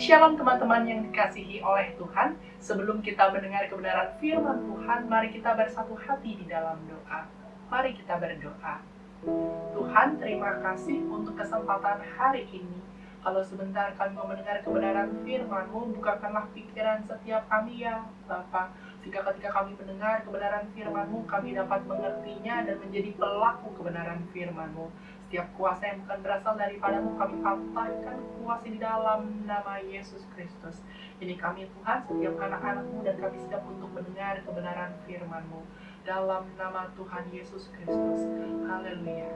Shalom teman-teman yang dikasihi oleh Tuhan. Sebelum kita mendengar kebenaran firman Tuhan, mari kita bersatu hati di dalam doa. Mari kita berdoa. Tuhan, terima kasih untuk kesempatan hari ini. Kalau sebentar kami mau mendengar kebenaran firman-Mu, bukakanlah pikiran setiap kami ya Bapa. Sehingga ketika kami mendengar kebenaran firman-Mu, kami dapat mengertinya dan menjadi pelaku kebenaran firman-Mu. Setiap kuasa yang bukan berasal daripada-Mu, kami patahkan kuasa di dalam nama Yesus Kristus. Ini kami Tuhan, setiap anak-anak-Mu, dan kami siap untuk mendengar kebenaran firman-Mu. Dalam nama Tuhan Yesus Kristus. Haleluya.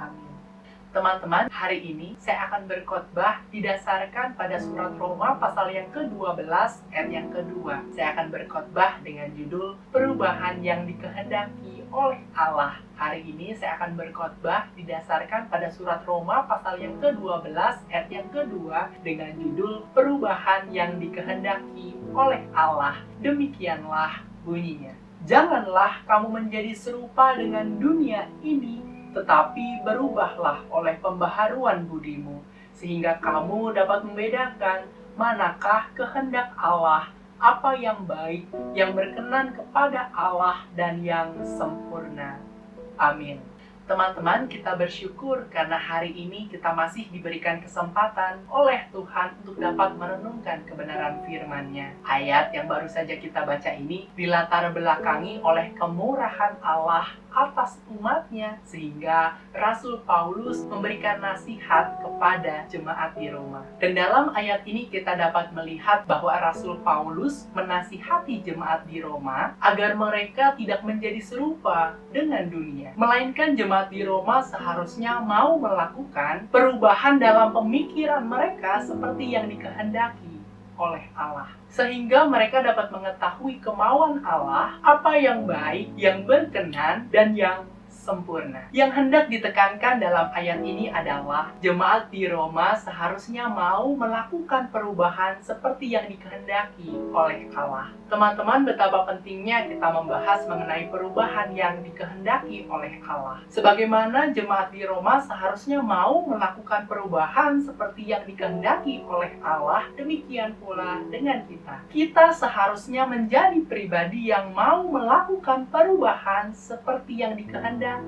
Amin. Teman-teman, hari ini saya akan berkhotbah didasarkan pada surat Roma pasal yang ke-12 ayat yang kedua. Saya akan berkhotbah dengan judul Perubahan yang dikehendaki oleh Allah. Hari ini saya akan berkhotbah didasarkan pada surat Roma pasal yang ke-12 ayat yang kedua dengan judul Perubahan yang dikehendaki oleh Allah. Demikianlah bunyinya. Janganlah kamu menjadi serupa dengan dunia ini, tetapi berubahlah oleh pembaharuan budimu, sehingga kamu dapat membedakan manakah kehendak Allah, apa yang baik, yang berkenan kepada Allah, dan yang sempurna. Amin. Teman-teman, kita bersyukur karena hari ini kita masih diberikan kesempatan oleh Tuhan untuk dapat merenungkan kebenaran firman-Nya. Ayat yang baru saja kita baca ini dilatar belakangi oleh kemurahan Allah atas umatnya, sehingga Rasul Paulus memberikan nasihat kepada jemaat di Roma. Dan dalam ayat ini kita dapat melihat bahwa Rasul Paulus menasihati jemaat di Roma agar mereka tidak menjadi serupa dengan dunia, melainkan jemaat di Roma seharusnya mau melakukan perubahan dalam pemikiran mereka seperti yang dikehendaki oleh Allah, sehingga mereka dapat mengetahui kemauan Allah, apa yang baik, yang berkenan, dan yang sempurna. Yang hendak ditekankan dalam ayat ini adalah jemaat di Roma seharusnya mau melakukan perubahan seperti yang dikehendaki oleh Allah. Teman-teman, betapa pentingnya kita membahas mengenai perubahan yang dikehendaki oleh Allah. Sebagaimana jemaat di Roma seharusnya mau melakukan perubahan seperti yang dikehendaki oleh Allah, demikian pula dengan kita. Kita seharusnya menjadi pribadi yang mau melakukan perubahan seperti yang dikehendaki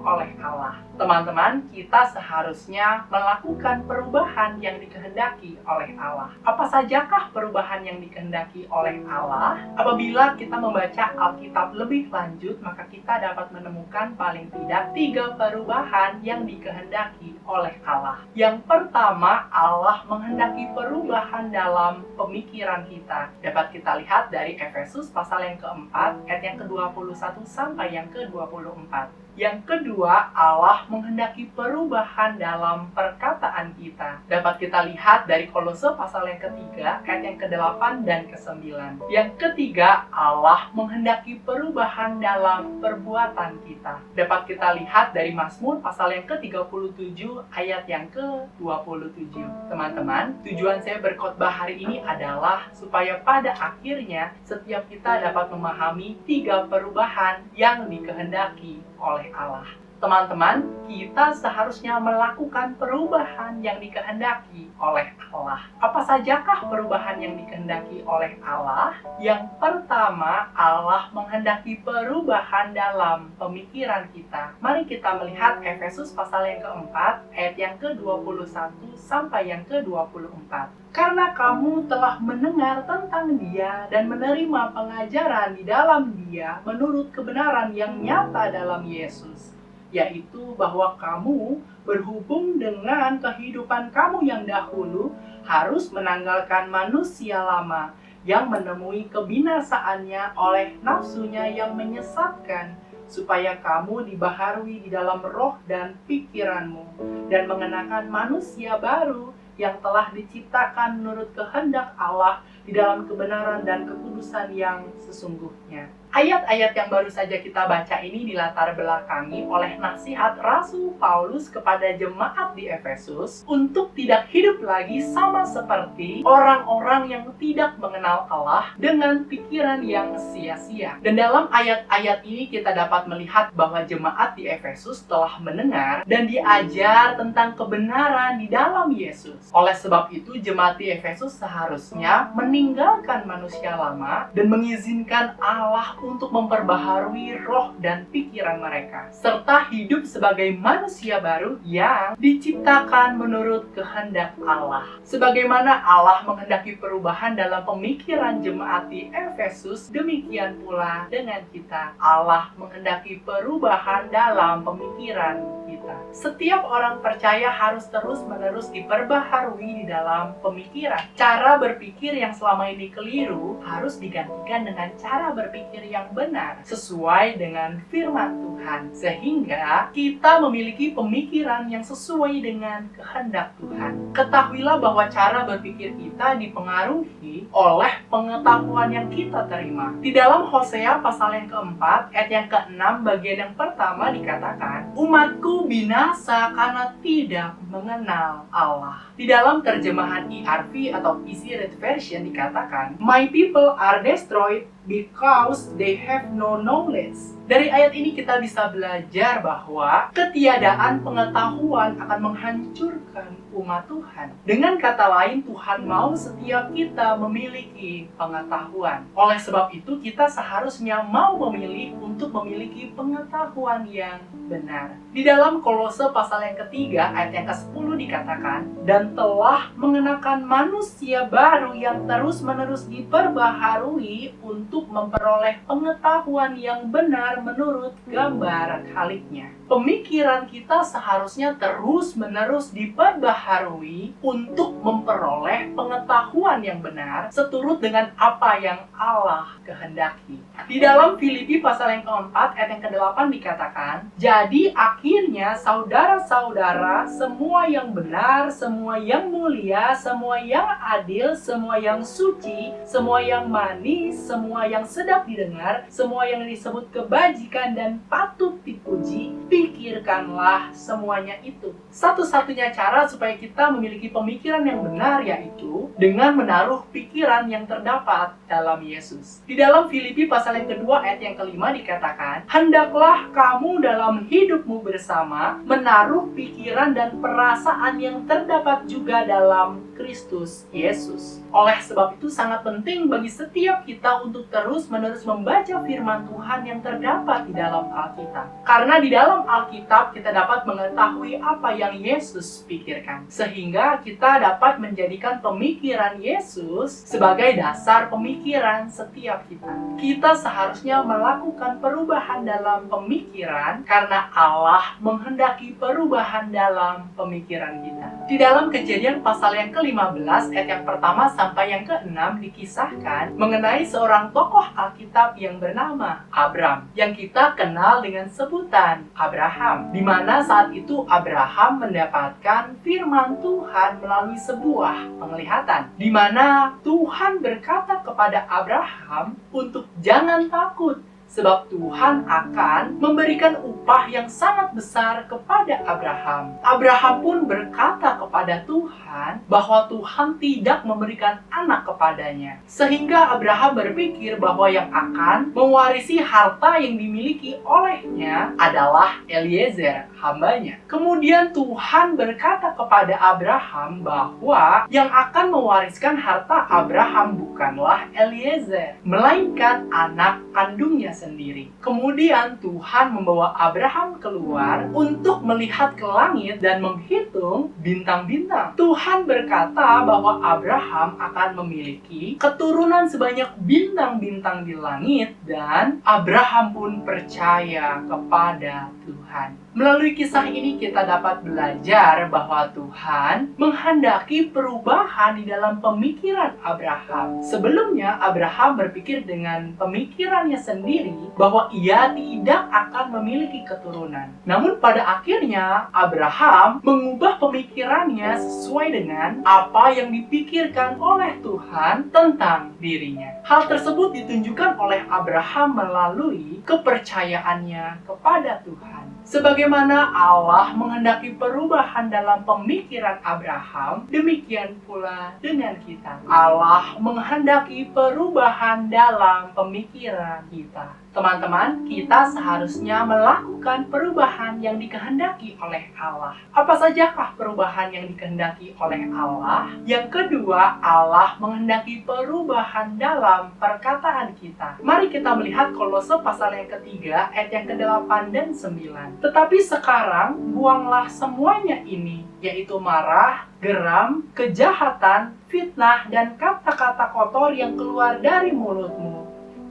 oleh Allah. Teman-teman, kita seharusnya melakukan perubahan yang dikehendaki oleh Allah. Apa sajakah perubahan yang dikehendaki oleh Allah? Apabila kita membaca Alkitab lebih lanjut, maka kita dapat menemukan paling tidak 3 perubahan yang dikehendaki oleh Allah. Yang pertama, Allah menghendaki perubahan dalam pemikiran kita. Dapat kita lihat dari Efesus pasal yang keempat, ayat yang ke-21 sampai yang ke-24. Yang kedua, Allah menghendaki perubahan dalam perkataan kita. Dapat kita lihat dari Kolose pasal yang ketiga, ayat yang ke-8 dan ke-9. Yang ketiga, Allah menghendaki perubahan dalam perbuatan kita. Dapat kita lihat dari Mazmur pasal yang ke-37, ayat yang ke-27. Teman-teman, tujuan saya berkhotbah hari ini adalah supaya pada akhirnya setiap kita dapat memahami 3 perubahan yang dikehendaki oleh Allah. Teman-teman, kita seharusnya melakukan perubahan yang dikehendaki oleh Allah. Apa sajakah perubahan yang dikehendaki oleh Allah? Yang pertama, Allah menghendaki perubahan dalam pemikiran kita. Mari kita melihat Efesus pasal yang keempat, ayat yang ke-21 sampai yang ke-24. Karena kamu telah mendengar tentang Dia dan menerima pengajaran di dalam Dia menurut kebenaran yang nyata dalam Yesus, yaitu bahwa kamu berhubung dengan kehidupan kamu yang dahulu harus menanggalkan manusia lama yang menemui kebinasaannya oleh nafsunya yang menyesatkan, supaya kamu dibaharui di dalam roh dan pikiranmu, dan mengenakan manusia baru yang telah diciptakan menurut kehendak Allah di dalam kebenaran dan kekudusan yang sesungguhnya. Ayat-ayat yang baru saja kita baca ini dilatar belakangi oleh nasihat Rasul Paulus kepada jemaat di Efesus untuk tidak hidup lagi sama seperti orang-orang yang tidak mengenal Allah dengan pikiran yang sia-sia. Dan dalam ayat-ayat ini kita dapat melihat bahwa jemaat di Efesus telah mendengar dan diajar tentang kebenaran di dalam Yesus. Oleh sebab itu, jemaat di Efesus seharusnya meninggalkan manusia lama dan mengizinkan Allah untuk memperbaharui roh dan pikiran mereka, serta hidup sebagai manusia baru yang diciptakan menurut kehendak Allah. Sebagaimana Allah menghendaki perubahan dalam pemikiran jemaat di Efesus, demikian pula dengan kita. Allah menghendaki perubahan dalam pemikiran kita. Setiap orang percaya harus terus-menerus diperbaharui di dalam pemikiran. Cara berpikir yang selama ini keliru harus digantikan dengan cara berpikir yang benar sesuai dengan firman Tuhan, sehingga kita memiliki pemikiran yang sesuai dengan kehendak Tuhan. Ketahuilah bahwa cara berpikir kita dipengaruhi oleh pengetahuan yang kita terima. Di dalam Hosea pasal yang keempat, ayat yang ke-6 bagian yang pertama dikatakan, "Umatku binasa karena tidak mengenal Allah." Di dalam terjemahan ERV atau Easy Read Version dikatakan, "My people are destroyed because they have no knowledge." Dari ayat ini kita bisa belajar bahwa ketiadaan pengetahuan akan menghancurkan umat Tuhan. Dengan kata lain, Tuhan mau setiap kita memiliki pengetahuan. Oleh sebab itu, kita seharusnya mau memilih untuk memiliki pengetahuan yang benar. Di dalam Kolose pasal yang ketiga, ayat yang ke-10 dikatakan, "Dan telah mengenakan manusia baru yang terus-menerus diperbaharui untuk memperoleh pengetahuan yang benar menurut gambar Khaliknya." Pemikiran kita seharusnya terus-menerus diperbaharui untuk memperoleh pengetahuan yang benar seturut dengan apa yang Allah kehendaki. Di dalam Filipi pasal yang keempat, ayat yang ke-8 dikatakan, "Jadi akhirnya saudara-saudara, semua yang benar, semua yang mulia, semua yang adil, semua yang suci, semua yang manis, semua yang sedap didengar, semua yang disebut kebajikan dan patut dipuji, pikirkanlah semuanya itu." Satu-satunya cara supaya kita memiliki pemikiran yang benar yaitu dengan menaruh pikiran yang terdapat dalam Yesus. Di dalam Filipi pasal yang kedua ayat yang ke-5 dikatakan, "Hendaklah kamu dalam hidupmu bersama menaruh pikiran dan perasaan yang terdapat juga dalam Kristus Yesus." Oleh sebab itu sangat penting bagi setiap kita untuk terus-menerus membaca firman Tuhan yang terdapat di dalam Alkitab. Karena di dalam Alkitab kita dapat mengetahui apa yang Yesus pikirkan, sehingga kita dapat menjadikan pemikiran Yesus sebagai dasar pemikiran setiap kita. Kita seharusnya melakukan perubahan dalam pemikiran karena Allah menghendaki perubahan dalam pemikiran kita. Di dalam Kejadian pasal yang ke-15 ayat yang pertama sampai yang ke-6 dikisahkan mengenai seorang tokoh Alkitab yang bernama Abram, yang kita kenal dengan sebutan Abraham, di mana saat itu Abraham mendapatkan firman Tuhan melalui sebuah penglihatan, di mana Tuhan berkata kepada Abraham untuk jangan takut, sebab Tuhan akan memberikan upah yang sangat besar kepada Abraham. Abraham pun berkata kepada Tuhan bahwa Tuhan tidak memberikan anak kepadanya. Sehingga Abraham berpikir bahwa yang akan mewarisi harta yang dimiliki olehnya adalah Eliezer, hambanya. Kemudian Tuhan berkata kepada Abraham bahwa yang akan mewariskan harta Abraham bukanlah Eliezer, melainkan anak kandungnya sendiri. Kemudian Tuhan membawa Abraham keluar untuk melihat ke langit dan menghitung bintang-bintang. Tuhan berkata bahwa Abraham akan memiliki keturunan sebanyak bintang-bintang di langit, dan Abraham pun percaya kepada Tuhan. Melalui kisah ini kita dapat belajar bahwa Tuhan menghendaki perubahan di dalam pemikiran Abraham. Sebelumnya Abraham berpikir dengan pemikirannya sendiri bahwa ia tidak akan memiliki keturunan. Namun pada akhirnya Abraham mengubah pemikirannya sesuai dengan apa yang dipikirkan oleh Tuhan tentang dirinya. Hal tersebut ditunjukkan oleh oleh Abraham melalui kepercayaannya kepada Tuhan. Sebagaimana Allah menghendaki perubahan dalam pemikiran Abraham, demikian pula dengan kita. Allah menghendaki perubahan dalam pemikiran kita. Teman-teman, kita seharusnya melakukan perubahan yang dikehendaki oleh Allah. Apa sajakah perubahan yang dikehendaki oleh Allah? Yang kedua, Allah menghendaki perubahan dalam perkataan kita. Mari kita melihat Kolose pasal yang ketiga, ayat yang ke-8 dan 9. Tetapi sekarang, buanglah semuanya ini, yaitu marah, geram, kejahatan, fitnah, dan kata-kata kotor yang keluar dari mulutmu.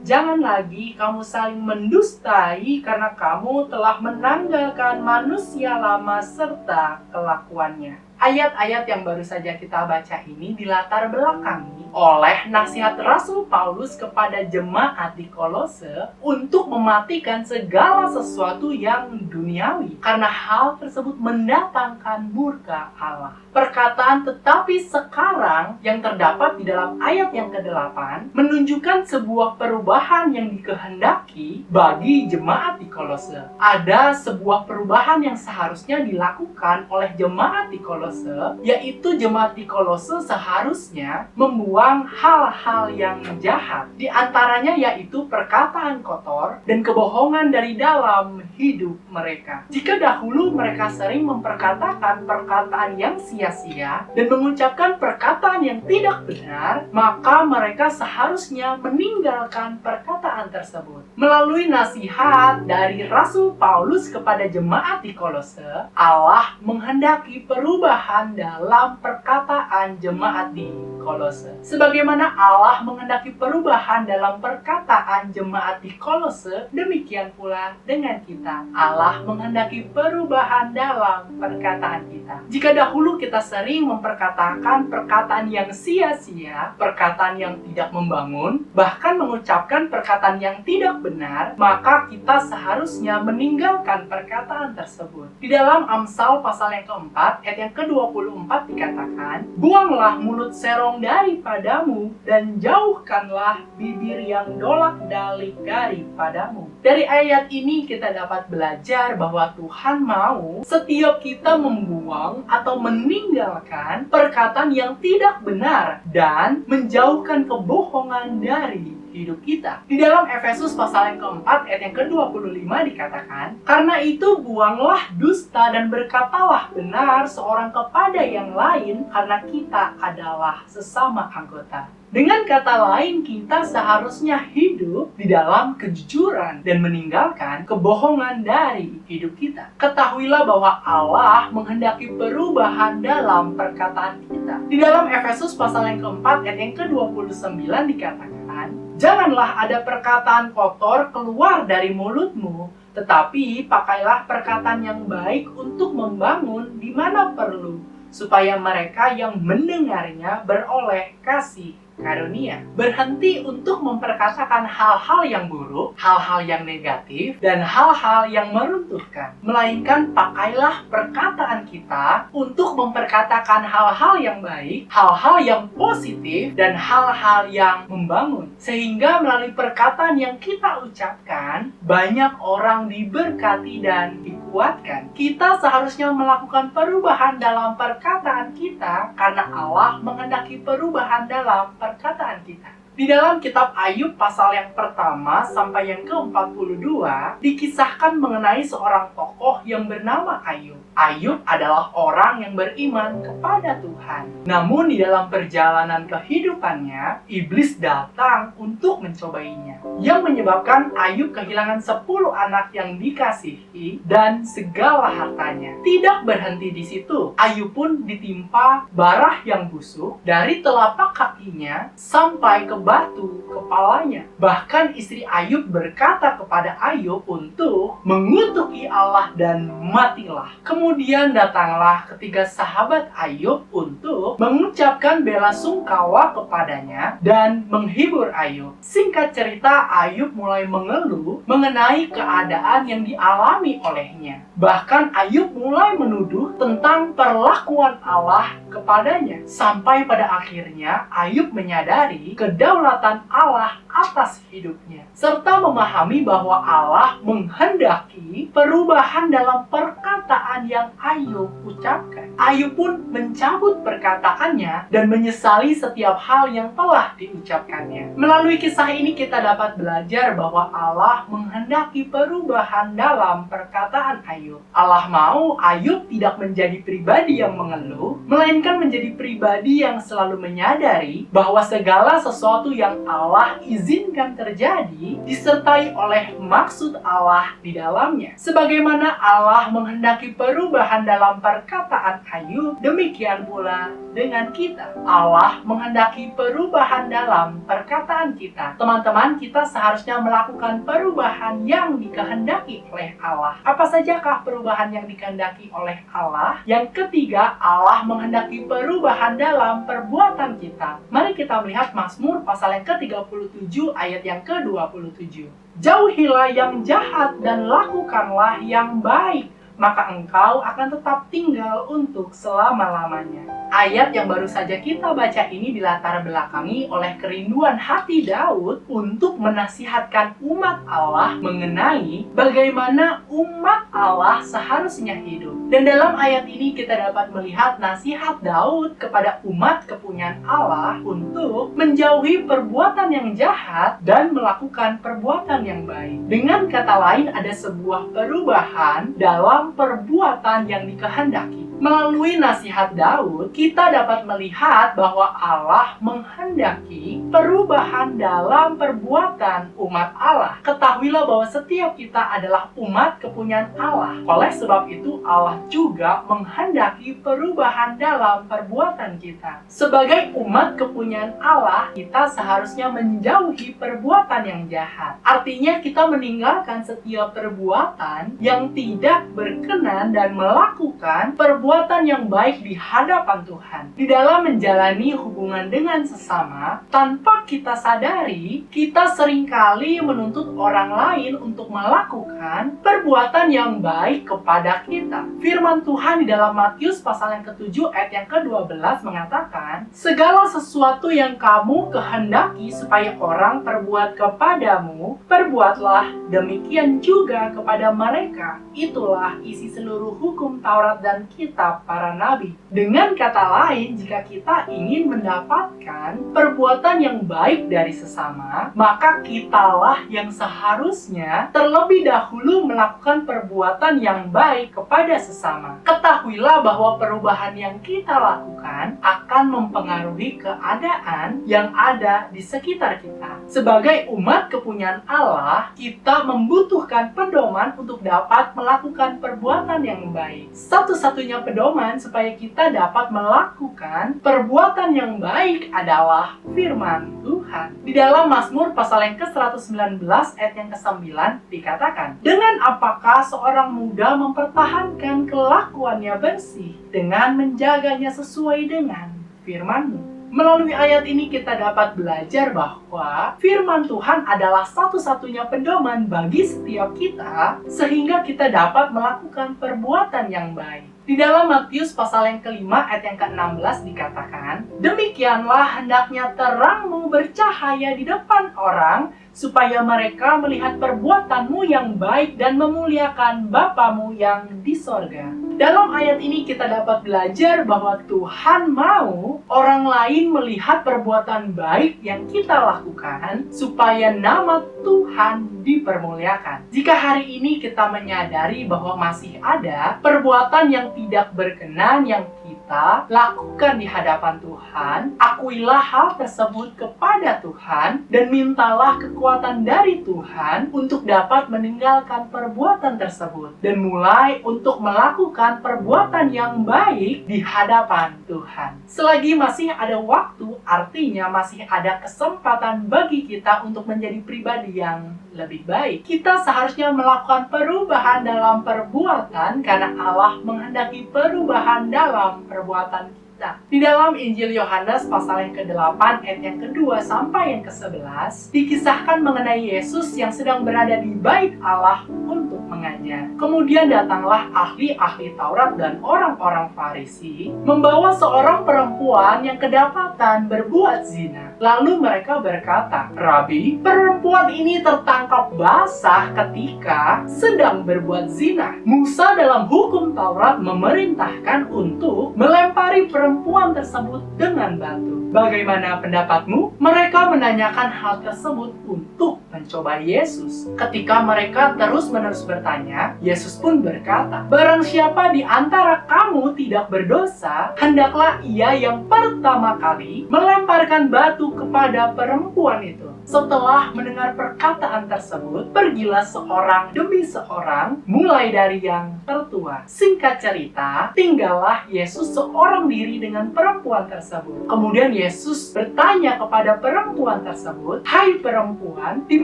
Jangan lagi kamu saling mendustai karena kamu telah menanggalkan manusia lama serta kelakuannya. Ayat-ayat yang baru saja kita baca ini dilatar belakangi oleh nasihat Rasul Paulus kepada jemaat di Kolose untuk mematikan segala sesuatu yang duniawi, karena hal tersebut mendatangkan murka Allah. Perkataan "tetapi sekarang" yang terdapat di dalam ayat yang ke-8 menunjukkan sebuah perubahan yang dikehendaki bagi jemaat di Kolose. Ada sebuah perubahan yang seharusnya dilakukan oleh jemaat di Kolose, yaitu jemaat di Kolose seharusnya membuang hal-hal yang jahat. Di antaranya yaitu perkataan kotor dan kebohongan dari dalam hidup mereka. Jika dahulu mereka sering memperkatakan perkataan yang sia-sia dan mengucapkan perkataan yang tidak benar, maka mereka seharusnya meninggalkan perkataan tersebut. Melalui nasihat dari Rasul Paulus kepada jemaat di Kolose, Allah menghendaki perubahan dalam perkataan jemaat di Kolose. Sebagaimana Allah menghendaki perubahan dalam perkataan jemaat di Kolose, demikian pula dengan kita. Allah menghendaki perubahan dalam perkataan kita. Jika dahulu kita sering memperkatakan perkataan yang sia-sia, perkataan yang tidak membangun, bahkan mengucapkan perkataan yang tidak benar, maka kita seharusnya meninggalkan perkataan tersebut. Di dalam Amsal pasal yang keempat, ayat yang ke-24 dikatakan, "Buanglah mulut serong daripadamu dan jauhkanlah bibir yang dolak-dalik daripadamu." Dari ayat ini kita dapat belajar bahwa Tuhan mau setiap kita membuang atau meninggalkan perkataan yang tidak benar dan menjauhkan kebohongan dari hidup kita. Di dalam Efesus pasal yang keempat ayat yang ke-25 dikatakan, "Karena itu buanglah dusta dan berkatalah benar seorang kepada yang lain, karena kita adalah sesama anggota." Dengan kata lain, kita seharusnya hidup di dalam kejujuran dan meninggalkan kebohongan dari hidup kita. Ketahuilah bahwa Allah menghendaki perubahan dalam perkataan kita. Di dalam Efesus pasal yang keempat ayat yang ke-29 dikatakan, "Janganlah ada perkataan kotor keluar dari mulutmu, tetapi pakailah perkataan yang baik untuk membangun di mana perlu, supaya mereka yang mendengarnya beroleh kasih karunia." Berhenti untuk memperkatakan hal-hal yang buruk, hal-hal yang negatif, dan hal-hal yang meruntuhkan. Melainkan pakailah perkataan kita untuk memperkatakan hal-hal yang baik, hal-hal yang positif, dan hal-hal yang membangun. Sehingga melalui perkataan yang kita ucapkan, banyak orang diberkati dan dikuatkan. Kita seharusnya melakukan perubahan dalam perkataan kita karena Allah menghendaki perubahan dalam perkataan kita. Di dalam kitab Ayub pasal yang pertama sampai yang ke-42 dikisahkan mengenai seorang tokoh yang bernama Ayub. Ayub adalah orang yang beriman kepada Tuhan. Namun di dalam perjalanan kehidupannya, iblis datang untuk mencobainya, yang menyebabkan Ayub kehilangan 10 anak yang dikasihi dan segala hartanya. Tidak berhenti di situ, Ayub pun ditimpa barah yang busuk dari telapak kakinya sampai ke batu kepalanya. Bahkan istri Ayub berkata kepada Ayub untuk mengutuki Allah dan matilah. Kemudian datanglah ketiga sahabat Ayub untuk mengucapkan bela sungkawa kepadanya dan menghibur Ayub. Singkat cerita, Ayub mulai mengeluh mengenai keadaan yang dialami olehnya. Bahkan Ayub mulai menuduh tentang perlakuan Allah kepadanya. Sampai pada akhirnya Ayub menyadari kedaulatan Allah atas hidupnya, serta memahami bahwa Allah menghendaki perubahan dalam perkataan yang Ayub ucapkan. Ayub pun mencabut perkataannya dan menyesali setiap hal yang telah diucapkannya. Melalui kisah ini kita dapat belajar bahwa Allah menghendaki perubahan dalam perkataan Ayub. Allah mau Ayub tidak menjadi pribadi yang mengeluh, melainkan menjadi pribadi yang selalu menyadari bahwa segala sesuatu yang Allah izinkan terjadi disertai oleh maksud Allah di dalamnya. Sebagaimana Allah menghendaki perubahan dalam perkataan Ayub, demikian pula dengan kita. Allah menghendaki perubahan dalam perkataan kita. Teman-teman, kita seharusnya melakukan perubahan yang dikehendaki oleh Allah. Apa sajakah perubahan yang dikehendaki oleh Allah? Yang ketiga, Allah menghendaki perubahan dalam perbuatan kita. Mari kita melihat Mazmur pasal yang ke-37 ayat yang ke-27. Jauhilah yang jahat dan lakukanlah yang baik, maka engkau akan tetap tinggal untuk selama-lamanya. Ayat yang baru saja kita baca ini dilatar belakangi oleh kerinduan hati Daud untuk menasihatkan umat Allah mengenai bagaimana umat Allah seharusnya hidup. Dan dalam ayat ini kita dapat melihat nasihat Daud kepada umat kepunyaan Allah untuk menjauhi perbuatan yang jahat dan melakukan perbuatan yang baik. Dengan kata lain, ada sebuah perubahan dalam perbuatan yang dikehendaki. Melalui nasihat Daud, kita dapat melihat bahwa Allah menghendaki perubahan dalam perbuatan umat Allah. Ketahuilah bahwa setiap kita adalah umat kepunyaan Allah. Oleh sebab itu, Allah juga menghendaki perubahan dalam perbuatan kita. Sebagai umat kepunyaan Allah, kita seharusnya menjauhi perbuatan yang jahat. Artinya, kita meninggalkan setiap perbuatan yang tidak berkenan dan melakukan perbuatan yang baik di hadapan Tuhan. Di dalam menjalani hubungan dengan sesama, tanpa kita sadari, kita seringkali menuntut orang lain untuk melakukan perbuatan yang baik kepada kita. Firman Tuhan di dalam Matius pasal yang ke-7 ayat yang ke-12 mengatakan, segala sesuatu yang kamu kehendaki supaya orang perbuat kepadamu, perbuatlah demikian juga kepada mereka. Itulah isi seluruh hukum Taurat dan kitab para nabi. Dengan kata lain, jika kita ingin mendapatkan perbuatan yang baik dari sesama, maka kitalah yang seharusnya terlebih dahulu melakukan perbuatan yang baik kepada sesama. Ketahuilah bahwa perubahan yang kita lakukan akan mempengaruhi keadaan yang ada di sekitar kita. Sebagai umat kepunyaan Allah, kita membutuhkan pedoman untuk dapat melakukan perbuatan yang baik. Satu-satunya pedoman supaya kita dapat melakukan perbuatan yang baik adalah firman Tuhan. Di dalam Mazmur pasal yang ke-119 ayat yang ke-9 dikatakan, dengan apakah seorang muda mempertahankan kelakuannya bersih dengan menjaganya sesuai dengan firman-Mu. Melalui ayat ini kita dapat belajar bahwa firman Tuhan adalah satu-satunya pedoman bagi setiap kita sehingga kita dapat melakukan perbuatan yang baik. Di dalam Matius pasal yang ke-5 ayat yang ke-16 dikatakan, demikianlah hendaknya terangmu bercahaya di depan orang, supaya mereka melihat perbuatanmu yang baik dan memuliakan Bapamu yang di sorga. Dalam ayat ini kita dapat belajar bahwa Tuhan mau orang lain melihat perbuatan baik yang kita lakukan supaya nama Tuhan dipermuliakan. Jika hari ini kita menyadari bahwa masih ada perbuatan yang tidak berkenan yang kita lakukan di hadapan Tuhan, akuilah hal tersebut kepada Tuhan dan mintalah kekuatan dari Tuhan untuk dapat meninggalkan perbuatan tersebut dan mulai untuk melakukan perbuatan yang baik di hadapan Tuhan. Selagi masih ada waktu, artinya masih ada kesempatan bagi kita untuk menjadi pribadi yang lebih baik. Kita seharusnya melakukan perubahan dalam perbuatan karena Allah menghendaki perubahan dalam perbuatan kita. Di dalam Injil Yohanes pasal yang ke-8 ayat yang ke-2 sampai yang ke-11 dikisahkan mengenai Yesus yang sedang berada di bait Allah untuk mengajar. selanjutnya. Kemudian datanglah ahli-ahli Taurat dan orang-orang Farisi membawa seorang perempuan yang kedapatan berbuat zina. Lalu mereka berkata, "Rabi, perempuan ini tertangkap basah ketika sedang berbuat zina. Musa dalam hukum Taurat memerintahkan untuk melempari perempuan tersebut dengan batu. Bagaimana pendapatmu?" Mereka menanyakan hal tersebut untuk mencoba Yesus. Ketika mereka terus-menerus bertanya, Yesus pun berkata, "Barang siapa di antara kamu tidak berdosa, hendaklah ia yang pertama kali melemparkan batu kepada perempuan itu." Setelah mendengar perkataan tersebut, pergilah seorang demi seorang, mulai dari yang tertua. Singkat cerita, tinggallah Yesus seorang diri dengan perempuan tersebut. Kemudian Yesus bertanya kepada perempuan tersebut, "Hai perempuan, di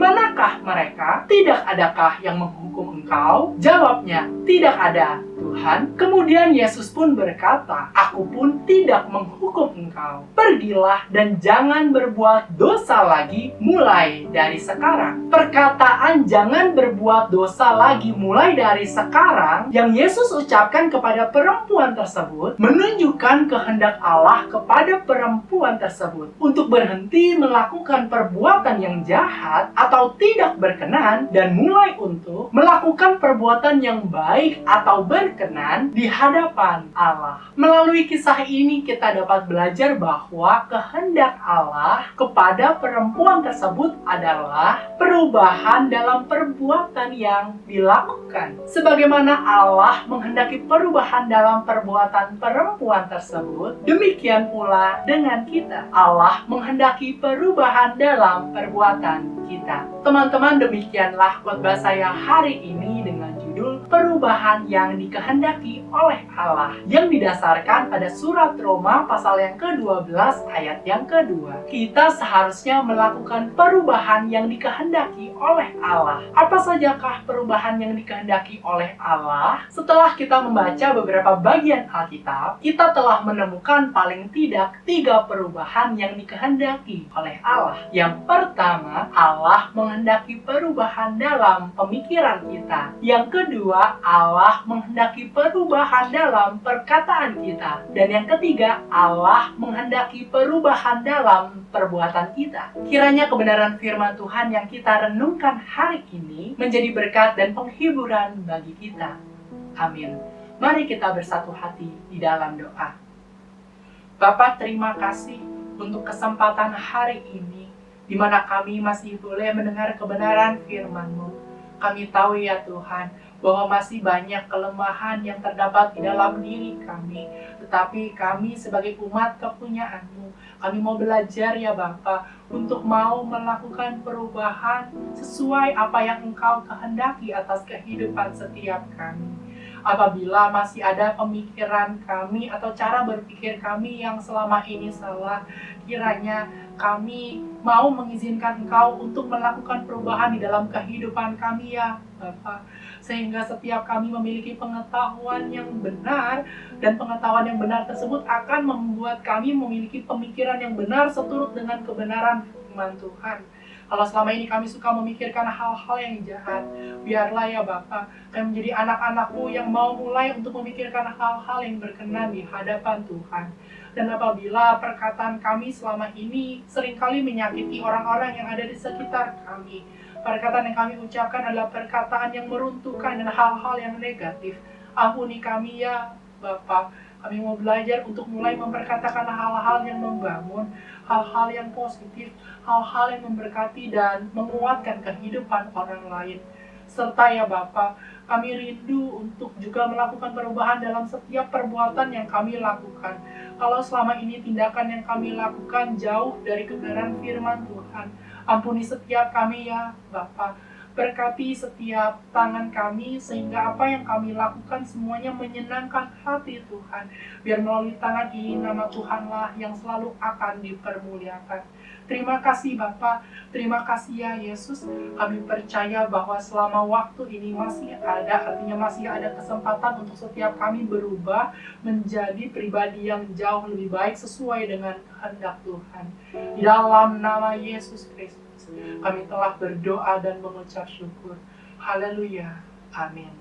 manakah mereka? Tidak adakah yang menghukum engkau?" Jawabnya, "Tidak ada, Tuhan." Kemudian Yesus pun berkata, "Aku pun tidak menghukum engkau. Pergilah dan jangan berbuat dosa lagi mulai dari sekarang." Perkataan "jangan berbuat dosa lagi mulai dari sekarang" yang Yesus ucapkan kepada perempuan tersebut menunjukkan kehendak Allah kepada perempuan tersebut untuk berhenti melakukan perbuatan yang jahat atau tidak berkenan dan mulai untuk melakukan perbuatan yang baik atau berkenan di hadapan Allah. Melalui kisah ini kita dapat belajar bahwa kehendak Allah kepada perempuan tersebut adalah perubahan dalam perbuatan yang dilakukan. Sebagaimana Allah menghendaki perubahan dalam perbuatan perempuan tersebut, demikian pula dengan kita. Allah menghendaki perubahan dalam perbuatan kita. Teman-teman, demikianlah khotbah saya hari ini dengan judul perubahan yang dikehendaki oleh Allah, yang didasarkan pada surat Roma pasal yang ke-12 ayat yang kedua. Kita seharusnya melakukan perubahan yang dikehendaki oleh Allah. Apa sajakah perubahan yang dikehendaki oleh Allah? Setelah kita membaca beberapa bagian Alkitab, kita telah menemukan paling tidak 3 perubahan yang dikehendaki oleh Allah. Yang pertama, Allah menghendaki perubahan dalam pemikiran kita. Yang kedua, Allah menghendaki perubahan dalam perkataan kita. Dan yang ketiga, Allah menghendaki perubahan dalam perbuatan kita. Kiranya kebenaran firman Tuhan yang kita renungkan hari ini menjadi berkat dan penghiburan bagi kita. Amin. Mari kita bersatu hati di dalam doa. Bapa, terima kasih untuk kesempatan hari ini, di mana kami masih boleh mendengar kebenaran firman-Mu. Kami tahu ya Tuhan, bahwa masih banyak kelemahan yang terdapat di dalam diri kami. Tetapi kami sebagai umat kepunyaan-Mu, kami mau belajar ya Bapa, untuk mau melakukan perubahan sesuai apa yang Engkau kehendaki atas kehidupan setiap kami. Apabila masih ada pemikiran kami atau cara berpikir kami yang selama ini salah, kiranya kami mau mengizinkan Engkau untuk melakukan perubahan di dalam kehidupan kami ya Bapa. Sehingga setiap kami memiliki pengetahuan yang benar, dan pengetahuan yang benar tersebut akan membuat kami memiliki pemikiran yang benar seturut dengan kebenaran firman Tuhan. Kalau selama ini kami suka memikirkan hal-hal yang jahat, biarlah ya Bapa, kami menjadi anak-anak-Mu yang mau mulai untuk memikirkan hal-hal yang berkenan di hadapan Tuhan. Dan apabila perkataan kami selama ini seringkali menyakiti orang-orang yang ada di sekitar kami, perkataan yang kami ucapkan adalah perkataan yang meruntuhkan dan hal-hal yang negatif, ampuni kami ya Bapa. Kami mau belajar untuk mulai memperkatakan hal-hal yang membangun, hal-hal yang positif, hal-hal yang memberkati dan menguatkan kehidupan orang lain. Serta ya Bapa, kami rindu untuk juga melakukan perubahan dalam setiap perbuatan yang kami lakukan. Kalau selama ini tindakan yang kami lakukan jauh dari kebenaran firman Tuhan, ampuni setiap kami ya Bapa. Berkati setiap tangan kami sehingga apa yang kami lakukan semuanya menyenangkan hati Tuhan. Biar melalui tangan ini nama Tuhanlah yang selalu akan dipermuliakan. Terima kasih Bapa, terima kasih ya Yesus. Kami percaya bahwa selama waktu ini masih ada, artinya masih ada kesempatan untuk setiap kami berubah menjadi pribadi yang jauh lebih baik sesuai dengan kehendak Tuhan. Di dalam nama Yesus Kristus, kami telah berdoa dan mengucap syukur. Haleluya. Amin.